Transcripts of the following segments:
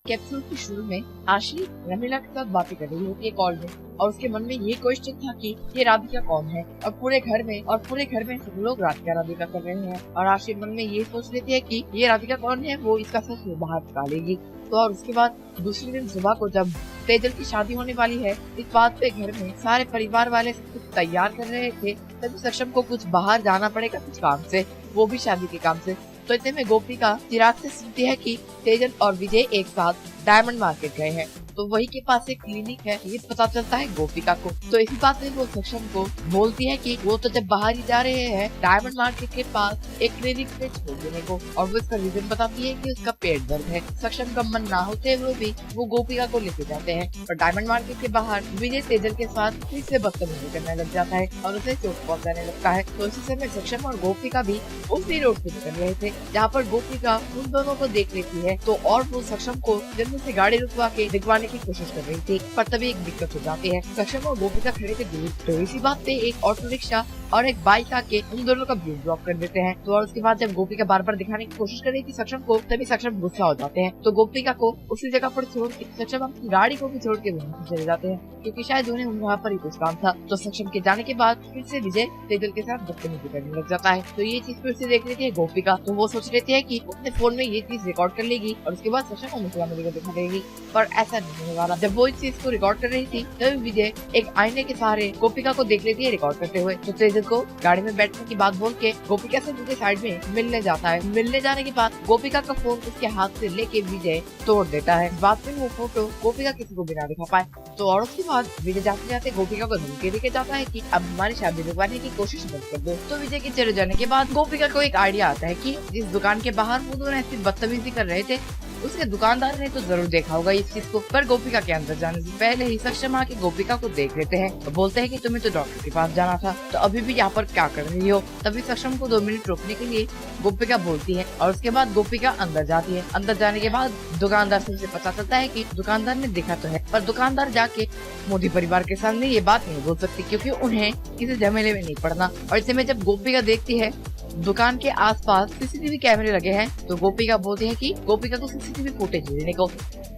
के एपिसोड के शुरू में आशी रमीला के साथ बातें कर रही होती है कॉल में, और उसके मन में ये क्वेश्चन था कि ये राधिका कौन है, और पूरे घर में सब लोग राधिका कर रहे हैं, और आशी मन में ये सोच लेती है कि ये राधिका कौन है, वो इसका सच बाहर निकालेगी। तो और उसके बाद दूसरे दिन सुबह को जब तेजल की शादी होने वाली है, इस बात पे घर में सारे परिवार वाले कुछ तैयार कर रहे थे, तभी सक्षम को कुछ बाहर जाना पड़ेगा कुछ काम से, वो भी शादी के काम से। तो इतने में गोपिका चिराग से सुनती है कि तेजल और विजय एक साथ डायमंड मार्केट गए हैं, तो वही के पास एक क्लिनिक है, ये पता चलता है गोपिका को। तो इसी बात में वो सक्षम को बोलती है कि वो तो जब बाहर ही जा रहे हैं डायमंड मार्केट के पास एक क्लिनिक पे छोड़ देने को, और वो इसका रीजन बताती है कि उसका पेट दर्द है। सक्षम का मन ना होते हुए भी वो गोपिका को लेके जाते हैं, और डायमंड मार्केट के बाहर विजय तेजल के साथ फिर से बदतमीजी करने लग जाता है और उसे चोट पहुँचाने लगता है। तो इसी समय सक्षम और गोपिका भी उसी रोड से निकल रहे थे जहाँ पर गोपिका उन दोनों को देख लेती है। तो और वो सक्षम को जल्दी से गाड़ी रुकवा के दिखवाने की कोशिश कर रही थी, पर तभी एक दिक्कत हो जाती है। सक्षम और गोपिका खड़े थे दूर, तो इसी बात पे एक ऑटो रिक्शा और एक बाइक आके उन दोनों का व्यू ड्रॉप कर देते हैं। तो और उसके बाद जब गोपिका बार बार दिखाने की कोशिश कर रही थी सक्षम को, तभी सक्षम गुस्सा हो जाते हैं। तो गोपिका को उसी जगह पर छोड़ के सक्षम अपनी गाड़ी को भी छोड़ के वहाँ चले जाते हैं, क्योंकि शायद उन्हें वहाँ पर ही कुछ काम था। तो सक्षम के जाने के बाद फिर से विजय तेजल के साथ बदतमीजी करने लग जाता है। तो ये चीज फिर से देख लेती है गोपिका, तो वो सोच लेती है कि अपने फोन में ये चीज रिकॉर्ड कर लेगी और उसके बाद सक्षम को मिथिला को दिखा देगी, पर ऐसा नहीं होने वाला। जब वो इस चीज को रिकॉर्ड कर रही थी तभी विजय एक आईने के सहारे गोपिका को देख लेती है रिकॉर्ड करते हुए। तो तेजल को गाड़ी में बैठने की बात बोल के गोपिका से विजय साइड में मिलने जाता है। मिलने जाने के बाद गोपिका का फोन उसके हाथ से लेके विजय तोड़ देता है। बाद में वो फोटो गोपिका किसी को बिना दिखा पाए। तो और उसके बाद विजय जाते जाते गोपिका को धमकी देके जाता है कि अब हमारी शादी रुकवाने की कोशिश मत कर दो। तो विजय के चले जाने के बाद गोपिका को एक आइडिया आता है कि जिस दुकान के बाहर वो दोनों ऐसी बदतमीजी कर रहे थे उसके दुकानदार ने तो जरूर देखा होगा इस चीज को। पर गोपिका के अंदर जाने से पहले ही सक्षम आके गोपिका को देख लेते हैं, तो बोलते हैं कि तुम्हें तो डॉक्टर के पास जाना था, तो अभी भी यहाँ पर क्या कर रही हो। तभी सक्षम को 2 मिनट रोकने के लिए गोपिका बोलती है, और उसके बाद गोपिका अंदर जाती है। अंदर जाने के बाद दुकानदार से पता चलता है कि दुकानदार ने देखा तो है, पर दुकानदार जाके मोदी परिवार के सामने ये बात नहीं बोल सकती, क्योंकि उन्हें किसी झमेले में नहीं पड़ना। और इसे में जब गोपिका देखती है दुकान के आसपास सीसीटीवी कैमरे लगे हैं, तो गोपिका बोलती है कि गोपिका को सीसीटीवी फुटेज देने को।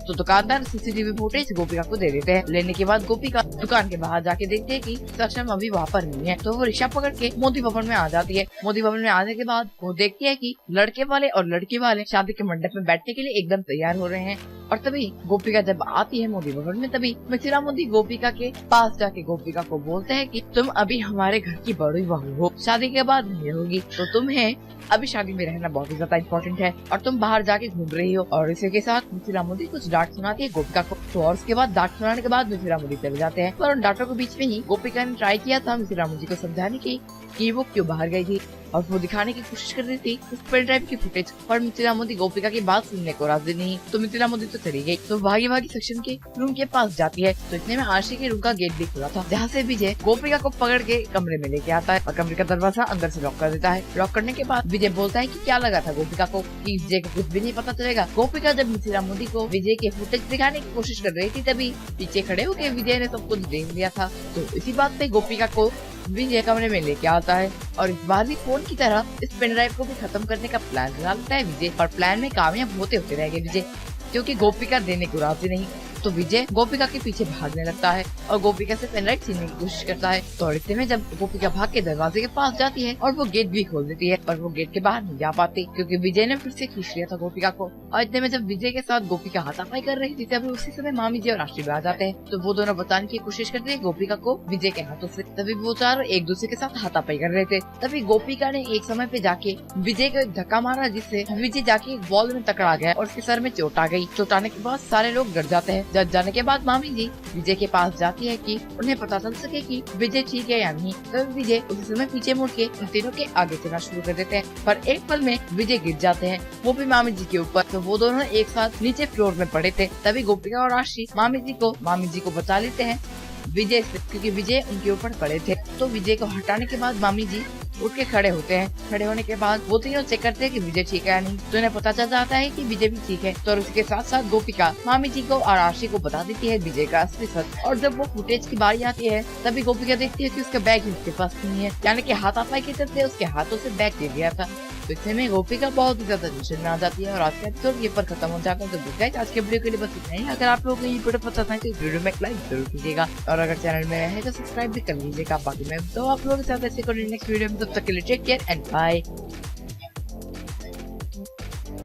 तो दुकानदार सीसीटीवी फुटेज गोपिका को दे देते हैं। लेने के बाद गोपिका दुकान के बाहर जाके देखते हैं कि सक्षम अभी वहाँ पर नहीं है, तो वो रिक्शा पकड़ के मोदी भवन में आ जाती है। मोदी भवन में आने के बाद वो देखती है कि लड़के वाले और लड़की वाले शादी के मंडप में बैठने के लिए एकदम तैयार हो रहे हैं। और तभी गोपिका जब आती है मोदी भवन में, तभी मिथिला मोदी गोपिका के पास जाके गोपिका को बोलते हैं कि तुम अभी हमारे घर की बड़ी बहू हो, शादी के बाद नहीं होगी, तो तुम्हें अभी शादी में रहना बहुत ही ज्यादा इम्पोर्टेंट है, और तुम बाहर जाके घूम रही हो। और इसी के साथ मिथिला मोदी कुछ डांट सुनाती है गोपिका को। तो और उसके बाद डांट सुनाने के बाद मिथिला मोदी चले जाते हैं, पर उन डांटों के बीच में ही गोपिका ने ट्राई किया था मिथिला मोदी को समझाने की कि वो क्यों बाहर गई थी, और वो दिखाने की कोशिश कर रही थी उस पेन ड्राइव की फुटेज, पर मिथिला मोदी गोपिका की बात सुनने को राजी नहीं। तो मिथिला मोदी तो चली गई। तो भागी सक्षम के रूम के पास जाती है, तो इतने में आशी के रूम का गेट भी खुला था, जहाँ से विजय गोपिका को पकड़ के कमरे में लेके आता है, और कमरे का दरवाजा अंदर से लॉक कर देता है। लॉक करने के बाद विजय बोलता है कि क्या लगा था गोपिका को कि विजय को कुछ भी नहीं पता चलेगा। गोपिका जब मिथिला मोदी को विजय के फुटेज दिखाने की कोशिश कर रही थी, तभी पीछे खड़े होकर विजय ने सब कुछ देख लिया था। तो इसी बात पे गोपिका को विजय कमरे में लेके आता है, और इस बार भी फोन की तरह इस पेन ड्राइव को भी खत्म करने का प्लान बना लेता है विजय। और प्लान में कामयाब होते रह गए विजय, क्योंकि गोपिका देने को राजी नहीं। तो विजय गोपिका के पीछे भागने लगता है और गोपिका से पेन ड्राइव छीनने की कोशिश करता है। तो इतने में जब गोपिका भाग के दरवाजे के पास जाती है और वो गेट भी खोल देती है, पर वो गेट के बाहर नहीं जा पाती, क्योंकि विजय ने फिर से खींच लिया था गोपिका को। और इतने में जब विजय के साथ गोपिका हाथापाई कर रही थी, तभी उसी समय मामी जी और आशी भी आ जाते हैं। तो वो दोनों बताने की कोशिश करते हैं गोपिका को विजय के हाथों से। तभी वो चारों एक दूसरे के साथ हाथापाई कर रहे थे। तभी गोपिका ने एक समय पे जाके विजय को एक धक्का मारा, जिससे विजय जाके एक वॉल में टकरा गया और उसके सर में चोट आ गई। चोट आने के बाद सारे लोग डर जाते हैं। डर जाने के बाद मामी जी विजय के पास जाती है कि उन्हें पता चल सके कि विजय ठीक है या नहीं। तो विजय उसी समय पीछे मुड़ के उन तीनों के आगे चलना शुरू कर देते हैं, पर एक पल में विजय गिर जाते हैं, वो भी मामी जी के ऊपर। तो वो दोनों एक साथ नीचे फ्लोर में पड़े थे। तभी गोपिका और आशी मामी जी को बचा लेते हैं विजय से, क्योंकि विजय उनके ऊपर पड़े थे। तो विजय को हटाने के बाद मामी जी उठ के खड़े होते हैं। खड़े होने के बाद वो तीनों चेक करते हैं कि विजय ठीक है या नहीं। तो इन्हें पता चल जाता है कि विजय भी ठीक है। तो उसके साथ साथ गोपिका मामी जी को और आशी को बता देती है विजय का असली सच। और जब वो फुटेज की बारी आती है, तभी गोपिका देखती है कि उसका बैग उसके पास नहीं है, यानी कि हाथापाई के चलते उसके हाथों से बैग गिर गया था। तो इतने में गोपिका बहुत ही ज्यादा टेंशन में आ जाती है और आज का एपिसोड ये पर खत्म हो जाता है। तो गाइस आज के वीडियो के लिए बस इतना ही। अगर आप लोगों को ये वीडियो पसंद आए तो वीडियो में लाइक जरूर कीजिएगा और अगर चैनल में है तो सब्सक्राइब भी कर लीजिएगा। बाकी मैं तो आप लोगों के साथ ऐसे करूँ नेक्स्ट वीडियो में, तब तक के लिए टेक केयर एंड बाय।